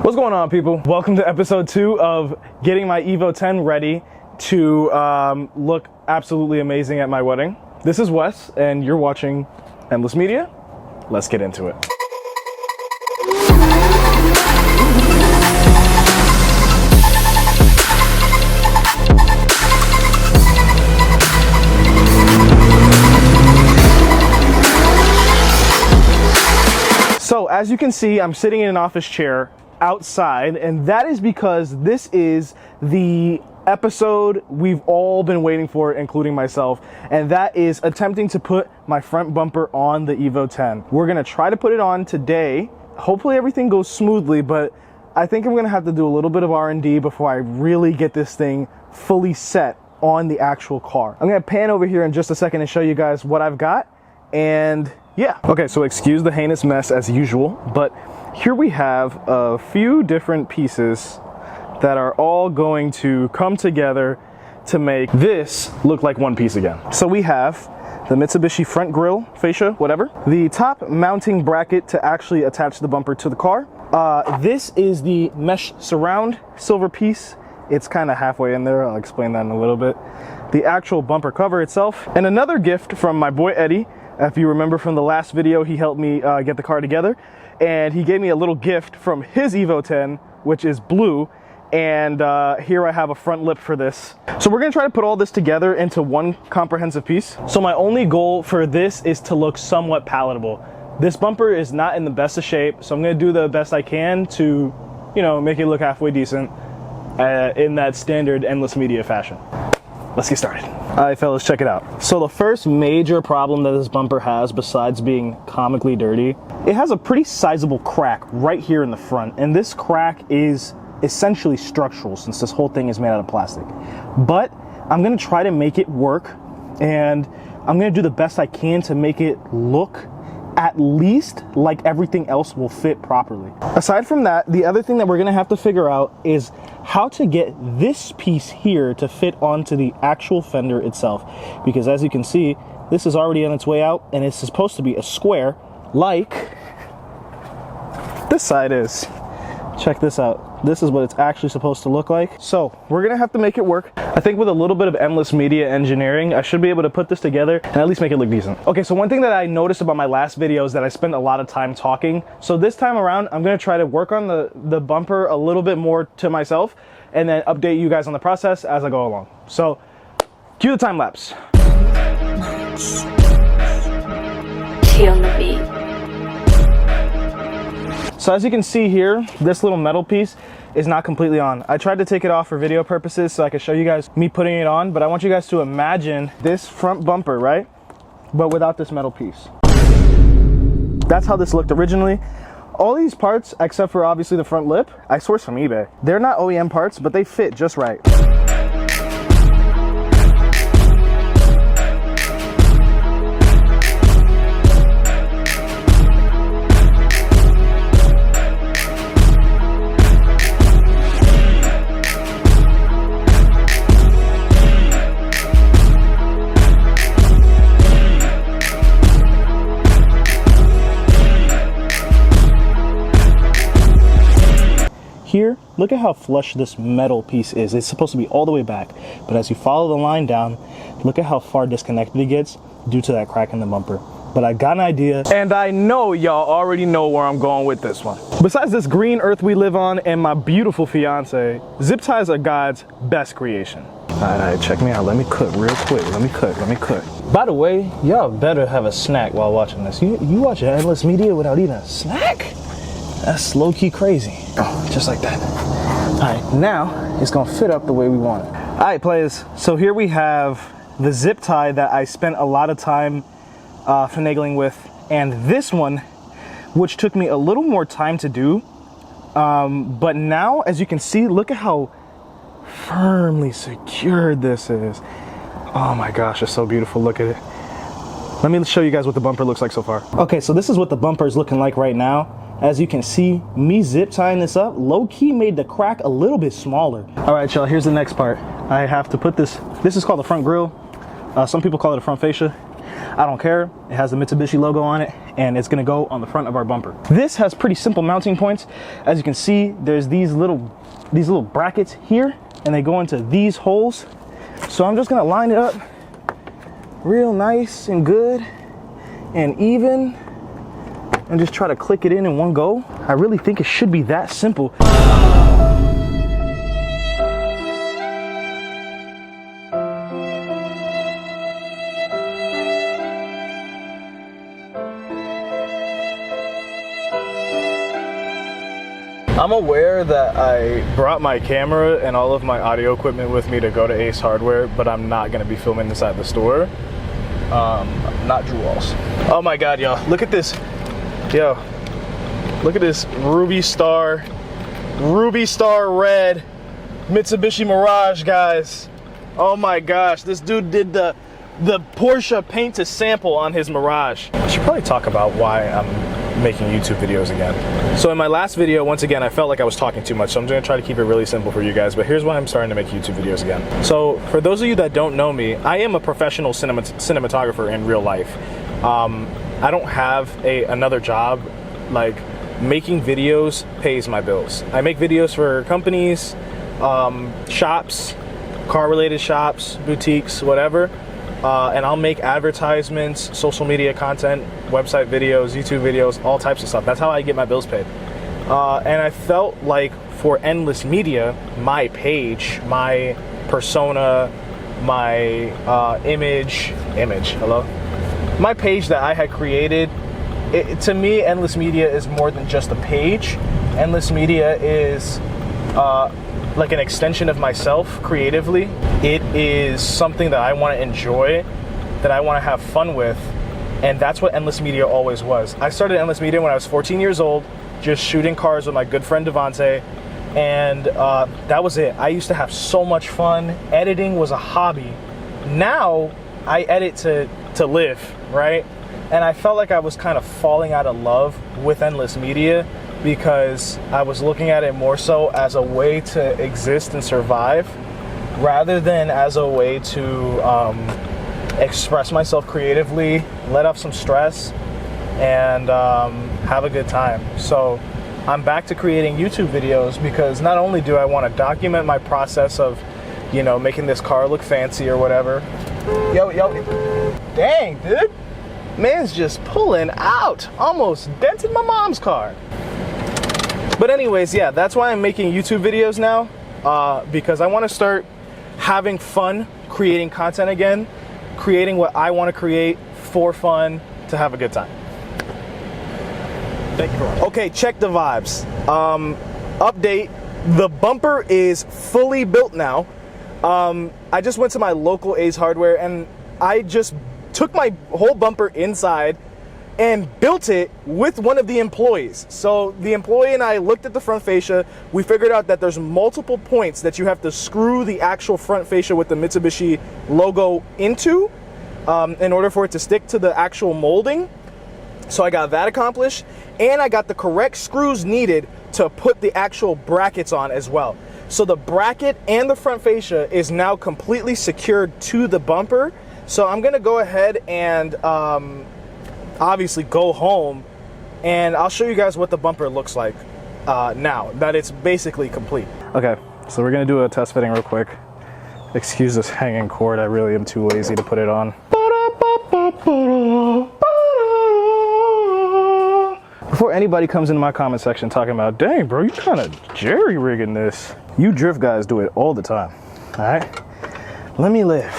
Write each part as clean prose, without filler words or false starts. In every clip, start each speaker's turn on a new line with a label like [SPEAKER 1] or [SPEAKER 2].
[SPEAKER 1] What's going on, people? Welcome to episode 2 of getting my Evo 10 ready to look absolutely amazing at my wedding. This is Wes, and you're watching Endless Media. Let's get into it. So as you can see, I'm sitting in an office chair outside, and that is because this is the episode we've all been waiting for, including myself, and that is attempting to put my front bumper on the Evo 10. We're gonna try to put it on today. Hopefully everything goes smoothly, but I think I'm gonna have to do a little bit of R&D before I really get this thing fully set on the actual car. I'm gonna pan over here in just a second and show you guys what I've got, and yeah. Okay, so excuse the heinous mess as usual, but here we have a few different pieces that are all going to come together to make this look like one piece again. So we have the Mitsubishi front grille fascia, whatever, the top mounting bracket to actually attach the bumper to the car. This is the mesh surround silver piece. It's kind of halfway in there. I'll explain that in a little bit. The actual bumper cover itself, and another gift from my boy Eddie. If you remember from the last video, he helped me get the car together, and he gave me a little gift from his Evo 10, which is blue, and here I have a front lip for this. So we're gonna try to put all this together into one comprehensive piece. So my only goal for this is to look somewhat palatable. This bumper is not in the best of shape, so I'm gonna do the best I can to, you know, make it look halfway decent in that standard Endless Media fashion. Let's get started. All right, fellas, check it out. So the first major problem that this bumper has, besides being comically dirty, it has a pretty sizable crack right here in the front. And this crack is essentially structural since this whole thing is made out of plastic. But I'm gonna try to make it work, and I'm gonna do the best I can to make it look at least like everything else will fit properly. Aside from that, the other thing that we're gonna have to figure out is how to get this piece here to fit onto the actual fender itself. Because as you can see, this is already on its way out, and it's supposed to be a square like this side is. Check this out. This is what it's actually supposed to look like. So we're gonna have to make it work. I think with a little bit of Endless Media engineering, I should be able to put this together and at least make it look decent. Okay, so one thing that I noticed about my last video is that I spent a lot of time talking. So this time around, I'm gonna try to work on the bumper a little bit more to myself and then update you guys on the process as I go along. So cue the time lapse.
[SPEAKER 2] Kill the beat.
[SPEAKER 1] So as you can see here, this little metal piece is not completely on. I tried to take it off for video purposes so I could show you guys me putting it on, but I want you guys to imagine this front bumper, right? But without this metal piece. That's how this looked originally. All these parts, except for obviously the front lip, I sourced from eBay. They're not OEM parts, but they fit just right. Here, look at how flush this metal piece is. It's supposed to be all the way back, but as you follow the line down, look at how far disconnected it gets due to that crack in the bumper. But I got an idea, and I know y'all already know where I'm going with this one. Besides this green earth we live on and my beautiful fiance, zip ties are God's best creation. All right, check me out. Let me cook real quick. Let me cook. By the way, y'all better have a snack while watching this. You watch Endless Media without eating a snack? That's low-key crazy. Oh, just like that. All right, now it's gonna fit up the way we want it. All right, players, so here we have the zip tie that I spent a lot of time finagling with, and this one, which took me a little more time to do, but now, as you can see, look at how firmly secured this is. Oh my gosh, it's so beautiful. Look at it. Let me show you guys what the bumper looks like so far. Okay, so this is what the bumper is looking like right now. As you can see, me zip tying this up low-key made the crack a little bit smaller. All right, y'all, here's the next part. I have to put this is called the front grille. Some people call it a front fascia. I don't care. It has the Mitsubishi logo on it, and it's gonna go on the front of our bumper. This has pretty simple mounting points. As you can see, there's these little brackets here, and they go into these holes. So I'm just gonna line it up real nice and good and even, and just try to click it in one go. I really think it should be that simple. I'm aware that I brought my camera and all of my audio equipment with me to go to Ace Hardware, but I'm not gonna be filming inside the store. Not Drew Walls. Oh my God, y'all, look at this. Yo, look at this Ruby Star red Mitsubishi Mirage, guys. Oh my gosh, this dude did the Porsche paint to sample on his Mirage. I should probably talk about why I'm making YouTube videos again. So in my last video, once again, I felt like I was talking too much, so I'm gonna try to keep it really simple for you guys, but here's why I'm starting to make YouTube videos again. So for those of you that don't know me, I am a professional cinematographer in real life. I don't have another job. Like, making videos pays my bills. I make videos for companies, shops, car-related shops, boutiques, whatever. And I'll make advertisements, social media content, website videos, YouTube videos, all types of stuff. That's how I get my bills paid. And I felt like for Endless Media, my page, my persona, my my page that I had created, to me, Endless Media is more than just a page. Endless Media is like an extension of myself creatively. It is something that I want to enjoy, that I want to have fun with, and that's what Endless Media always was. I started Endless Media when I was 14 years old, just shooting cars with my good friend Devontae, and that was it. I used to have so much fun. Editing was a hobby. Now I edit to live, right? And I felt like I was kind of falling out of love with Endless Media, because I was looking at it more so as a way to exist and survive, rather than as a way to express myself creatively, let off some stress, and have a good time. So I'm back to creating YouTube videos because not only do I want to document my process of, you know, making this car look fancy or whatever. Yo, dang, dude. Man's just pulling out. Almost dented my mom's car. But anyways, yeah, that's why I'm making YouTube videos now, because I want to start having fun creating content again, creating what I want to create for fun, to have a good time. Thank you for watching. Okay, check the vibes. Update, the bumper is fully built now. I just went to my local Ace Hardware and I just took my whole bumper inside and built it with one of the employees. So the employee and I looked at the front fascia. We figured out that there's multiple points that you have to screw the actual front fascia with the Mitsubishi logo into in order for it to stick to the actual molding. So I got that accomplished, and I got the correct screws needed to put the actual brackets on as well. So the bracket and the front fascia is now completely secured to the bumper. So I'm gonna go ahead and obviously go home, and I'll show you guys what the bumper looks like now that it's basically complete. Okay, so we're gonna do a test fitting real quick. Excuse this hanging cord, I really am too lazy to put it on. Before anybody comes into my comment section talking about, dang bro, you kind of jerry-rigging this. You drift guys do it all the time, all right? Let me live.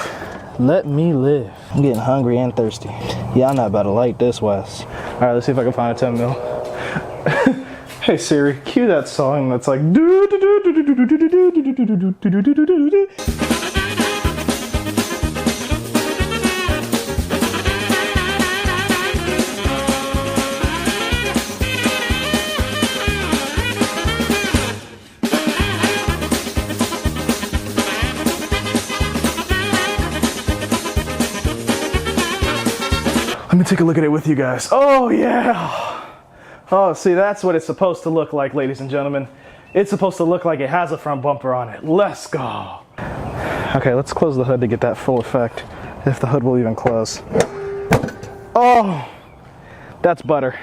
[SPEAKER 1] Let me live. I'm getting hungry and thirsty. Yeah, I'm not about to like this, Wes. All right, let's see if I can find a 10 mil. Hey Siri, cue that song that's like. Let me take a look at it with you guys. Oh yeah. Oh, see, that's what it's supposed to look like, ladies and gentlemen. It's supposed to look like it has a front bumper on it. Let's go. Okay, let's close the hood to get that full effect, if the hood will even close. Oh, that's butter.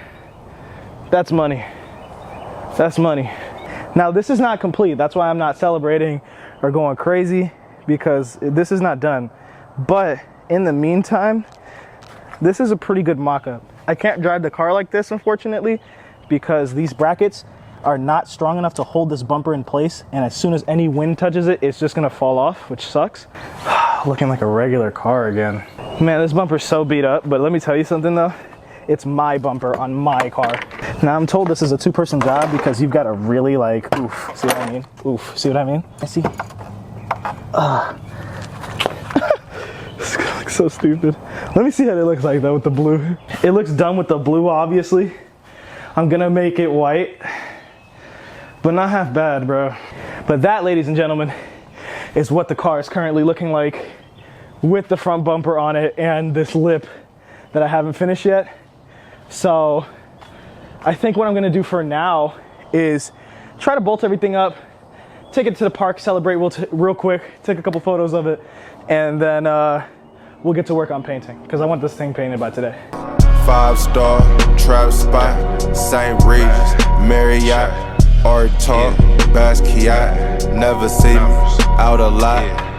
[SPEAKER 1] That's money. That's money. Now this is not complete. That's why I'm not celebrating or going crazy, because this is not done. But in the meantime, this is a pretty good mock-up. I can't drive the car like this, unfortunately, because these brackets are not strong enough to hold this bumper in place, and as soon as any wind touches it, it's just gonna fall off, which sucks. Looking like a regular car again. Man, this bumper's so beat up, but let me tell you something though. It's my bumper on my car. Now I'm told this is a two-person job because you've got to really like, oof, see what I mean? Oof, see what I mean? I see. This looks so stupid. Let me see how it looks like though with the blue. It looks done with the blue, obviously. I'm gonna make it white, but not half bad, bro. But that, ladies and gentlemen, is what the car is currently looking like with the front bumper on it and this lip that I haven't finished yet. So I think what I'm gonna do for now is try to bolt everything up, take it to the park, celebrate real quick, take a couple photos of it, and then we'll get to work on painting, because I want this thing painted by today.
[SPEAKER 3] 5-star trap spot, St. Regis, Marriott, Art Talk, Basquiat. Never see me out a lot.